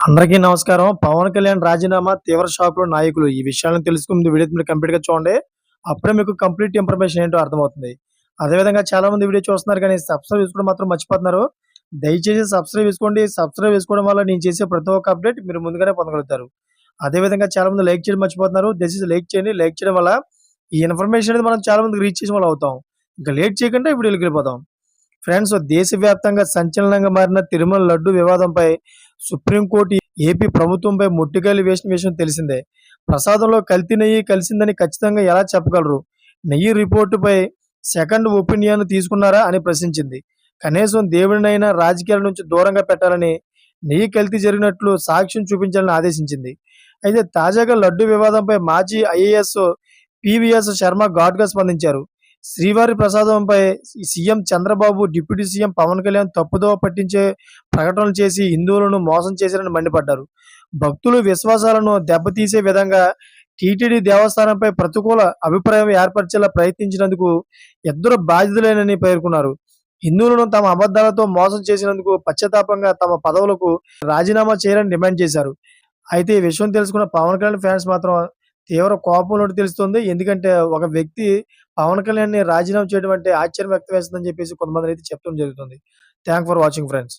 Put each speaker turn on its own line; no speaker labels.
అందరికీ నమస్కారం. పవన్ కళ్యాణ్ రాజీనామా తీవ్ర షాక్‌లో నాయకులు. ఈ విషయాలను తెలుసుకునే ముందు వీడియో మీరు కంప్లీట్‌గా చూడండి. అప్పుడే మీకు కంప్లీట్ ఇన్ఫర్మేషన్ ఏంటో అర్థమవుతుంది. అదేవిధంగా చాలామంది వీడియో చూస్తున్నారు కానీ సబ్స్క్రైబ్ చేసుకోవడం మాత్రం మర్చిపోతున్నారు. దయచేసి సబ్స్క్రైబ్ చేసుకోండి. సబ్స్క్రైబ్ చేసుకోవడం వల్ల నేను చేసే ప్రతి ఒక్క అప్డేట్ మీరు ముందుగానే పొందగలుగుతారు. అదేవిధంగా చాలామంది లైక్ చేయడం మర్చిపోతున్నారు. దయచేసి లైక్ చేయండి. లైక్ చేయడం వల్ల ఈ ఇన్ఫర్మేషన్ అనేది మనం చాలా మందికి రీచ్ చేసిన వాళ్ళు అవుతాం. ఇంకా లేట్ చేయకుండా వీడియోలోకి వెళ్ళిపోదాం. ఫ్రెండ్స్, దేశవ్యాప్తంగా సంచలనంగా మారిన తిరుమల లడ్డు వివాదంపై సుప్రీంకోర్టు ఏపీ ప్రభుత్వంపై మొట్టికాయలు వేసిన విషయం తెలిసిందే. ప్రసాదంలో కల్తీ నెయ్యి కలిసిందని ఖచ్చితంగా ఎలా చెప్పగలరు? నెయ్యి రిపోర్టుపై సెకండ్ ఒపీనియన్ తీసుకున్నారా అని ప్రశ్నించింది. కనీసం దేవుడినైనా రాజకీయాల నుంచి దూరంగా పెట్టాలని, నెయ్యి కల్తీ జరిగినట్లు సాక్ష్యం చూపించాలని ఆదేశించింది. అయితే తాజాగా లడ్డు వివాదంపై మాజీ ఐఏఎస్ పివిఎస్ శర్మ ఘాటుగా స్పందించారు. శ్రీవారి ప్రసాదంపై CM Chandrababu, deputy CM Pawan Kalyan తప్పుదోవ పట్టించే ప్రకటనలు చేసి హిందువులను మోసం చేశారని మండిపడ్డారు. భక్తుల విశ్వాసాలను దెబ్బతీసే విధంగా టీటీడీ దేవస్థానంపై ప్రతికూల అభిప్రాయం ఏర్పరిచేలా ప్రయత్నించినందుకు ఇద్దరు బాధితులేనని పేర్కొన్నారు. హిందువులను తమ అబద్ధాలతో మోసం చేసినందుకు పశ్చాత్తాపంగా తమ పదవులకు రాజీనామా చేయాలని డిమాండ్ చేశారు. అయితే ఈ విషయం తెలుసుకున్న పవన్ కళ్యాణ్ ఫ్యాన్స్ మాత్రం తీవ్ర కోపంలోటి తెలుస్తుంది. ఎందుకంటే ఒక వ్యక్తి పవన్ కళ్యాణ్‌ని రాజీనామా చేయడం అంటే ఆశ్చర్యం వ్యక్తం చేస్తుందని చెప్పేసి కొంతమంది అయితే చెప్పడం జరుగుతుంది. Thank for watching friends.